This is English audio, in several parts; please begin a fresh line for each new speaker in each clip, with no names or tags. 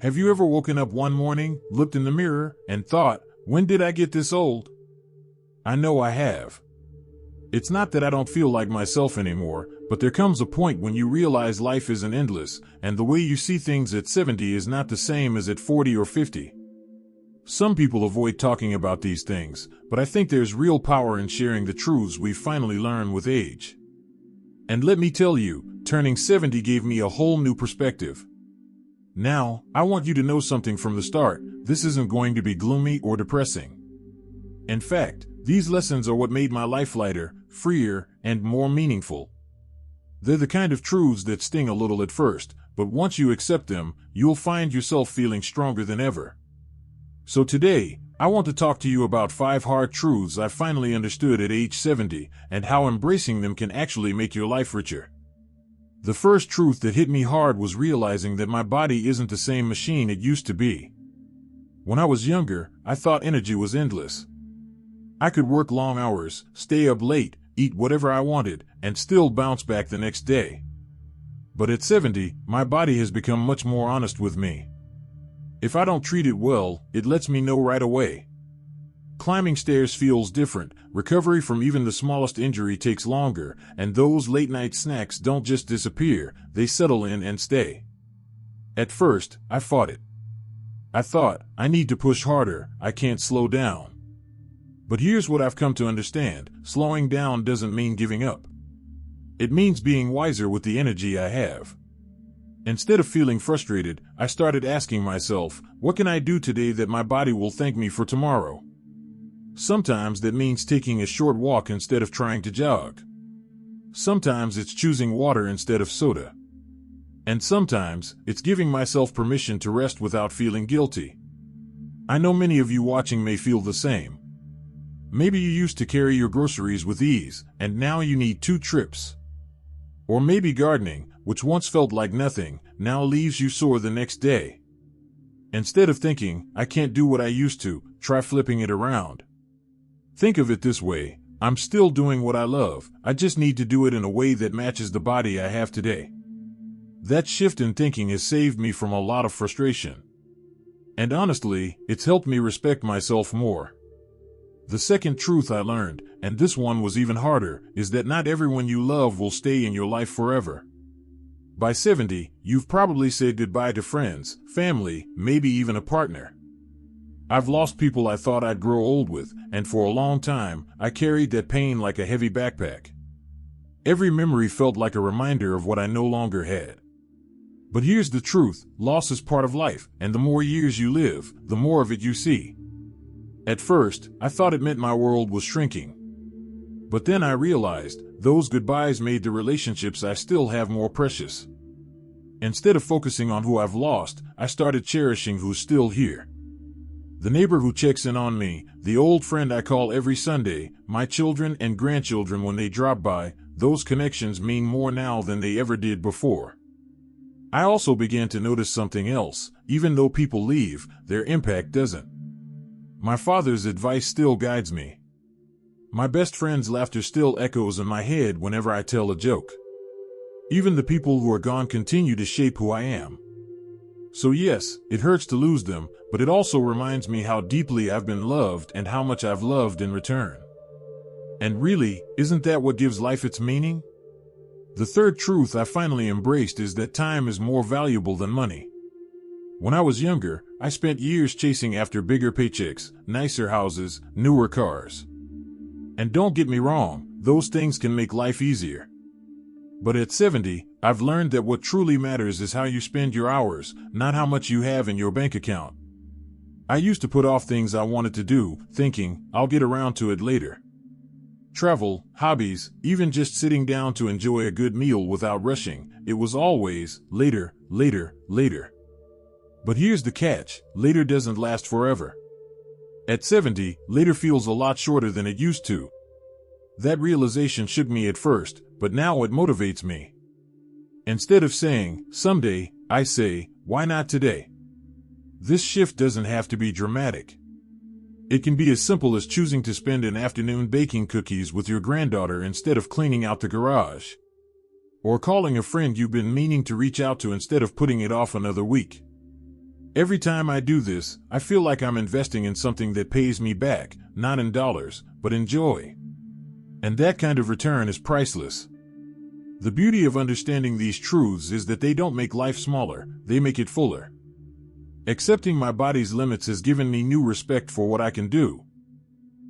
Have you ever woken up one morning, looked in the mirror, and thought, when did I get this old? I know I have. It's not that I don't feel like myself anymore, but there comes a point when you realize life isn't endless, and the way you see things at 70 is not the same as at 40 or 50. Some people avoid talking about these things, but I think there's real power in sharing the truths we finally learn with age. And let me tell you, turning 70 gave me a whole new perspective. Now, I want you to know something from the start. This isn't going to be gloomy or depressing. In fact, these lessons are what made my life lighter, freer, and more meaningful. They're the kind of truths that sting a little at first, but once you accept them, you'll find yourself feeling stronger than ever. So today, I want to talk to you about 5 hard truths I finally understood at age 70, and how embracing them can actually make your life richer. The first truth that hit me hard was realizing that my body isn't the same machine it used to be. When I was younger, I thought energy was endless. I could work long hours, stay up late, eat whatever I wanted, and still bounce back the next day. But at 70, my body has become much more honest with me. If I don't treat it well, it lets me know right away. Climbing stairs feels different, recovery from even the smallest injury takes longer, and those late-night snacks don't just disappear, they settle in and stay. At first, I fought it. I thought, I need to push harder, I can't slow down. But here's what I've come to understand: slowing down doesn't mean giving up. It means being wiser with the energy I have. Instead of feeling frustrated, I started asking myself, what can I do today that my body will thank me for tomorrow? Sometimes that means taking a short walk instead of trying to jog. Sometimes it's choosing water instead of soda. And sometimes it's giving myself permission to rest without feeling guilty. I know many of you watching may feel the same. Maybe you used to carry your groceries with ease, and now you need 2 trips. Or maybe gardening, which once felt like nothing, now leaves you sore the next day. Instead of thinking, I can't do what I used to, try flipping it around. Think of it this way: I'm still doing what I love, I just need to do it in a way that matches the body I have today. That shift in thinking has saved me from a lot of frustration. And honestly, it's helped me respect myself more. The second truth I learned, and this one was even harder, is that not everyone you love will stay in your life forever. By 70, you've probably said goodbye to friends, family, maybe even a partner. I've lost people I thought I'd grow old with, and for a long time, I carried that pain like a heavy backpack. Every memory felt like a reminder of what I no longer had. But here's the truth: loss is part of life, and the more years you live, the more of it you see. At first, I thought it meant my world was shrinking. But then I realized, those goodbyes made the relationships I still have more precious. Instead of focusing on who I've lost, I started cherishing who's still here. The neighbor who checks in on me, the old friend I call every Sunday, my children and grandchildren when they drop by, those connections mean more now than they ever did before. I also began to notice something else: even though people leave, their impact doesn't. My father's advice still guides me. My best friend's laughter still echoes in my head whenever I tell a joke. Even the people who are gone continue to shape who I am. So yes, it hurts to lose them, but it also reminds me how deeply I've been loved and how much I've loved in return. And really, isn't that what gives life its meaning? The third truth I finally embraced is that time is more valuable than money. When I was younger, I spent years chasing after bigger paychecks, nicer houses, newer cars. And don't get me wrong, those things can make life easier. But at 70, I've learned that what truly matters is how you spend your hours, not how much you have in your bank account. I used to put off things I wanted to do, thinking, I'll get around to it later. Travel, hobbies, even just sitting down to enjoy a good meal without rushing, it was always, later, later, later. But here's the catch: later doesn't last forever. At 70, later feels a lot shorter than it used to. That realization shook me at first, but now it motivates me. Instead of saying, someday, I say, why not today? This shift doesn't have to be dramatic. It can be as simple as choosing to spend an afternoon baking cookies with your granddaughter instead of cleaning out the garage. Or calling a friend you've been meaning to reach out to instead of putting it off another week. Every time I do this, I feel like I'm investing in something that pays me back, not in dollars, but in joy. And that kind of return is priceless. The beauty of understanding these truths is that they don't make life smaller, they make it fuller. Accepting my body's limits has given me new respect for what I can do.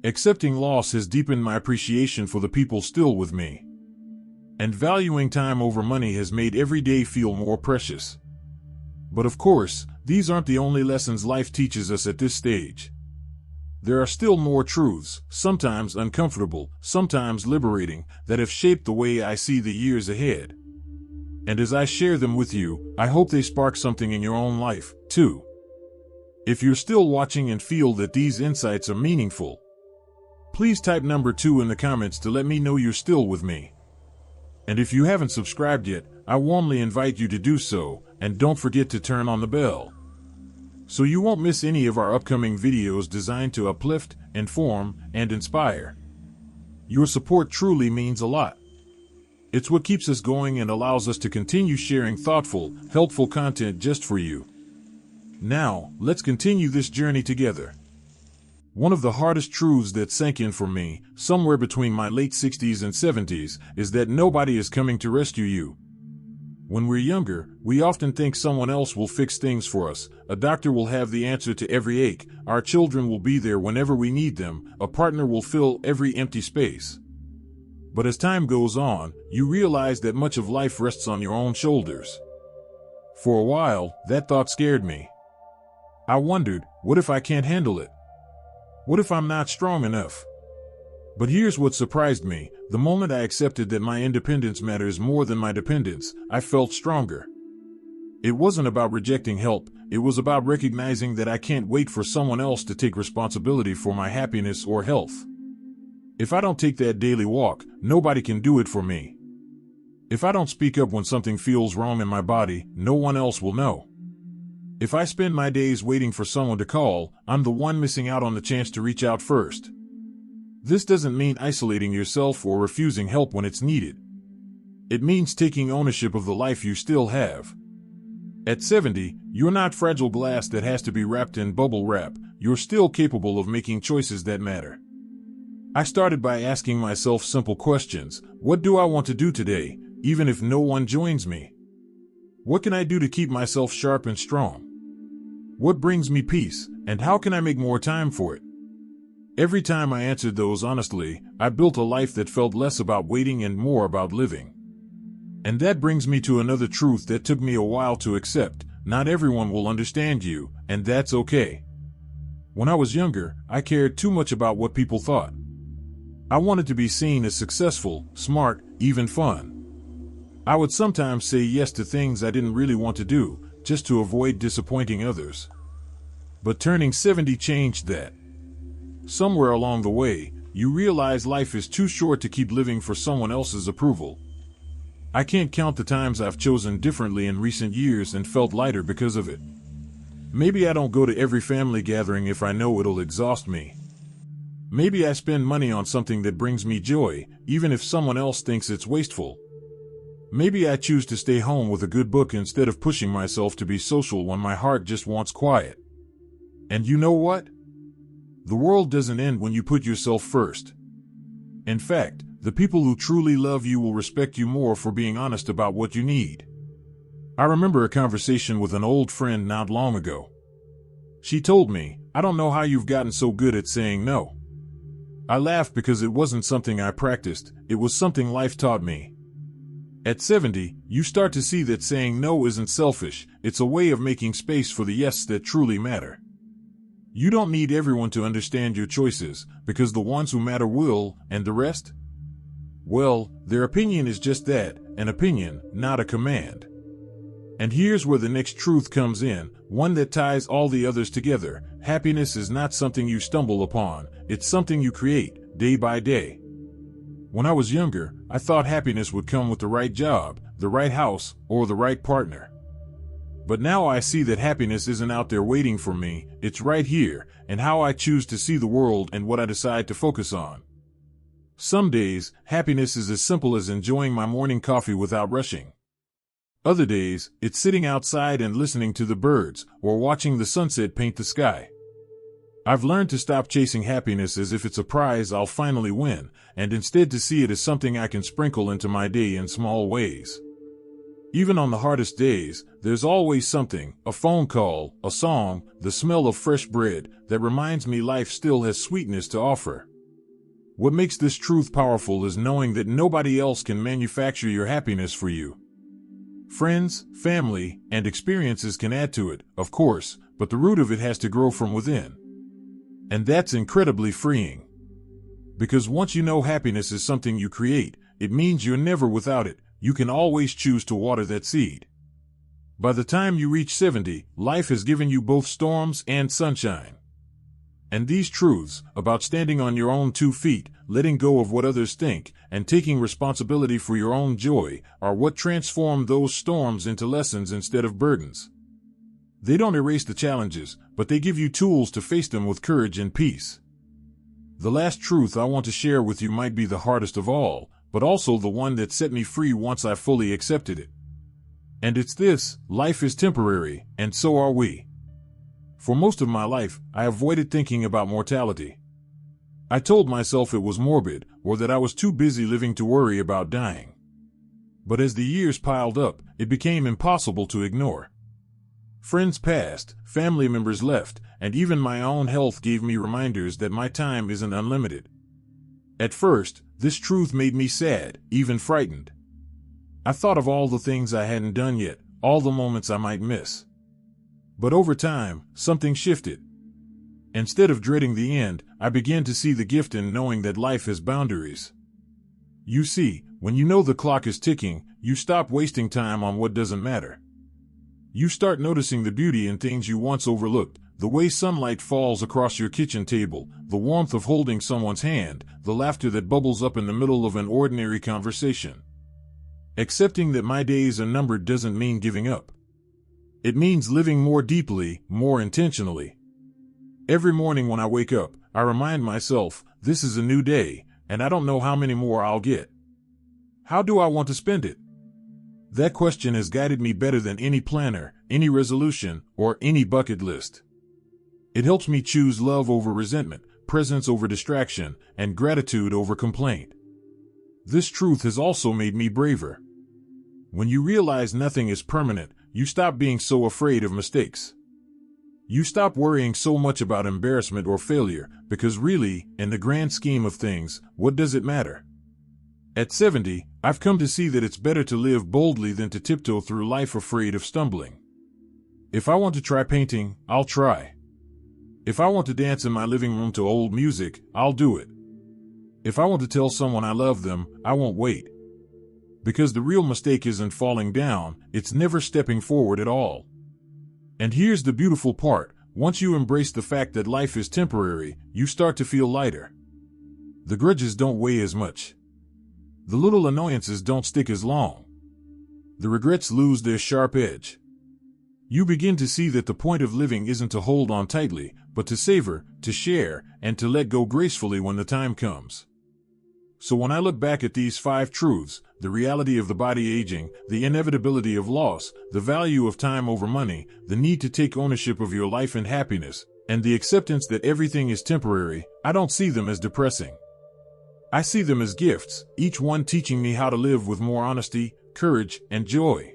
Accepting loss has deepened my appreciation for the people still with me. And valuing time over money has made every day feel more precious. But of course, these aren't the only lessons life teaches us at this stage. There are still more truths, sometimes uncomfortable, sometimes liberating, that have shaped the way I see the years ahead. And as I share them with you, I hope they spark something in your own life, too. If you're still watching and feel that these insights are meaningful, please type number 2 in the comments to let me know you're still with me. And if you haven't subscribed yet, I warmly invite you to do so, and don't forget to turn on the bell, so you won't miss any of our upcoming videos designed to uplift, inform, and inspire. Your support truly means a lot. It's what keeps us going and allows us to continue sharing thoughtful, helpful content just for you. Now, let's continue this journey together. One of the hardest truths that sank in for me, somewhere between my late 60s and 70s, is that nobody is coming to rescue you. When we're younger, we often think someone else will fix things for us. A doctor will have the answer to every ache, our children will be there whenever we need them, a partner will fill every empty space. But as time goes on, you realize that much of life rests on your own shoulders. For a while, that thought scared me. I wondered, what if I can't handle it? What if I'm not strong enough? But here's what surprised me. The moment I accepted that my independence matters more than my dependence, I felt stronger. It wasn't about rejecting help, it was about recognizing that I can't wait for someone else to take responsibility for my happiness or health. If I don't take that daily walk, nobody can do it for me. If I don't speak up when something feels wrong in my body, no one else will know. If I spend my days waiting for someone to call, I'm the one missing out on the chance to reach out first. This doesn't mean isolating yourself or refusing help when it's needed. It means taking ownership of the life you still have. At 70, you're not fragile glass that has to be wrapped in bubble wrap. You're still capable of making choices that matter. I started by asking myself simple questions. What do I want to do today, even if no one joins me? What can I do to keep myself sharp and strong? What brings me peace, and how can I make more time for it? Every time I answered those honestly, I built a life that felt less about waiting and more about living. And that brings me to another truth that took me a while to accept. Not everyone will understand you, and that's okay. When I was younger, I cared too much about what people thought. I wanted to be seen as successful, smart, even fun. I would sometimes say yes to things I didn't really want to do, just to avoid disappointing others. But turning 70 changed that. Somewhere along the way, you realize life is too short to keep living for someone else's approval. I can't count the times I've chosen differently in recent years and felt lighter because of it. Maybe I don't go to every family gathering if I know it'll exhaust me. Maybe I spend money on something that brings me joy, even if someone else thinks it's wasteful. Maybe I choose to stay home with a good book instead of pushing myself to be social when my heart just wants quiet. And you know what? The world doesn't end when you put yourself first. In fact, the people who truly love you will respect you more for being honest about what you need. I remember a conversation with an old friend not long ago. She told me, "I don't know how you've gotten so good at saying no." I laughed because it wasn't something I practiced, it was something life taught me. At 70, you start to see that saying no isn't selfish, it's a way of making space for the yes that truly matter. You don't need everyone to understand your choices, because the ones who matter will, and the rest? Well, their opinion is just that, an opinion, not a command. And here's where the next truth comes in, one that ties all the others together. Happiness is not something you stumble upon, it's something you create, day by day. When I was younger, I thought happiness would come with the right job, the right house, or the right partner. But now I see that happiness isn't out there waiting for me, it's right here, and how I choose to see the world and what I decide to focus on. Some days, happiness is as simple as enjoying my morning coffee without rushing. Other days, it's sitting outside and listening to the birds, or watching the sunset paint the sky. I've learned to stop chasing happiness as if it's a prize I'll finally win, and instead to see it as something I can sprinkle into my day in small ways. Even on the hardest days, there's always something, a phone call, a song, the smell of fresh bread, that reminds me life still has sweetness to offer. What makes this truth powerful is knowing that nobody else can manufacture your happiness for you. Friends, family, and experiences can add to it, of course, but the root of it has to grow from within. And that's incredibly freeing. Because once you know happiness is something you create, it means you're never without it. You can always choose to water that seed. By the time you reach 70, life has given you both storms and sunshine. And these truths, about standing on your own 2 feet, letting go of what others think, and taking responsibility for your own joy, are what transform those storms into lessons instead of burdens. They don't erase the challenges, but they give you tools to face them with courage and peace. The last truth I want to share with you might be the hardest of all, but also the one that set me free once I fully accepted it. And it's this: life is temporary, and so are we. For most of my life, I avoided thinking about mortality. I told myself it was morbid, or that I was too busy living to worry about dying. But as the years piled up, it became impossible to ignore. Friends passed, family members left, and even my own health gave me reminders that my time isn't unlimited. At first, this truth made me sad, even frightened. I thought of all the things I hadn't done yet, all the moments I might miss. But over time, something shifted. Instead of dreading the end, I began to see the gift in knowing that life has boundaries. You see, when you know the clock is ticking, you stop wasting time on what doesn't matter. You start noticing the beauty in things you once overlooked, the way sunlight falls across your kitchen table, the warmth of holding someone's hand, the laughter that bubbles up in the middle of an ordinary conversation. Accepting that my days are numbered doesn't mean giving up. It means living more deeply, more intentionally. Every morning when I wake up, I remind myself, this is a new day, and I don't know how many more I'll get. How do I want to spend it? That question has guided me better than any planner, any resolution, or any bucket list. It helps me choose love over resentment, presence over distraction, and gratitude over complaint. This truth has also made me braver. When you realize nothing is permanent, you stop being so afraid of mistakes. You stop worrying so much about embarrassment or failure, because really, in the grand scheme of things, what does it matter? At 70, I've come to see that it's better to live boldly than to tiptoe through life afraid of stumbling. If I want to try painting, I'll try. If I want to dance in my living room to old music, I'll do it. If I want to tell someone I love them, I won't wait. Because the real mistake isn't falling down, it's never stepping forward at all. And here's the beautiful part: once you embrace the fact that life is temporary, you start to feel lighter. The grudges don't weigh as much. The little annoyances don't stick as long. The regrets lose their sharp edge. You begin to see that the point of living isn't to hold on tightly, but to savor, to share, and to let go gracefully when the time comes. So when I look back at these 5 truths, the reality of the body aging, the inevitability of loss, the value of time over money, the need to take ownership of your life and happiness, and the acceptance that everything is temporary, I don't see them as depressing. I see them as gifts, each one teaching me how to live with more honesty, courage, and joy.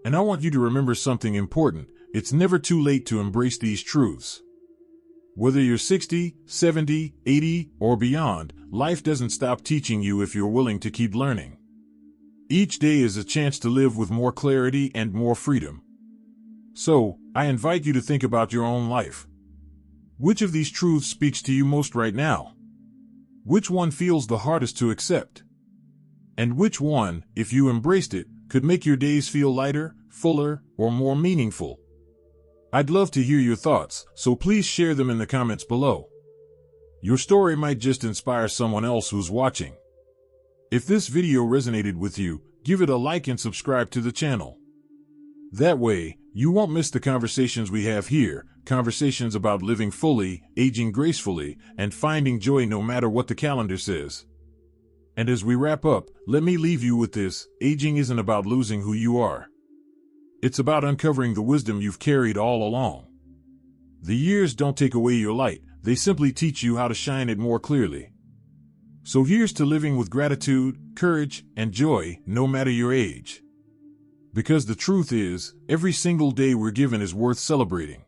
And I want you to remember something important: it's never too late to embrace these truths. Whether you're 60, 70, 80, or beyond, life doesn't stop teaching you if you're willing to keep learning. Each day is a chance to live with more clarity and more freedom. So, I invite you to think about your own life. Which of these truths speaks to you most right now? Which one feels the hardest to accept? And which one, if you embraced it, could make your days feel lighter, fuller, or more meaningful? I'd love to hear your thoughts, so please share them in the comments below. Your story might just inspire someone else who's watching. If this video resonated with you, give it a like and subscribe to the channel. That way, you won't miss the conversations we have here, conversations about living fully, aging gracefully, and finding joy no matter what the calendar says. And as we wrap up, let me leave you with this: aging isn't about losing who you are. It's about uncovering the wisdom you've carried all along. The years don't take away your light, they simply teach you how to shine it more clearly. So here's to living with gratitude, courage, and joy, no matter your age. Because the truth is, every single day we're given is worth celebrating.